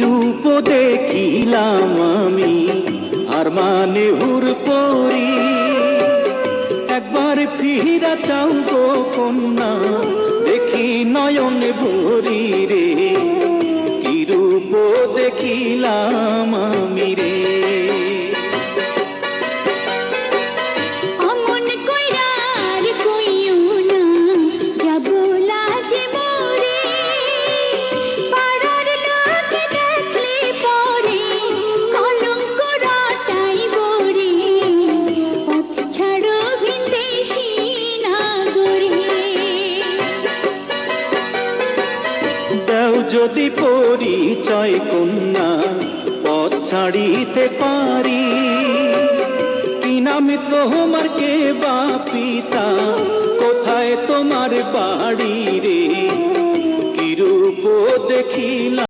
রূপ দেখিলাম আমি আর মানে হুর পরি, একবার ফিরা চাও গো কন্যা দেখি নয়ন ভরি রে, কি রূপ দেখিলাম আমি রে। যদি পরিচয় কন্যা পথ ছাড়িতে পারি, কি নাম তোমার কে বা পিতা, কোথায় তোমার বাড়ি রে, কি রূপ দেখিলাম।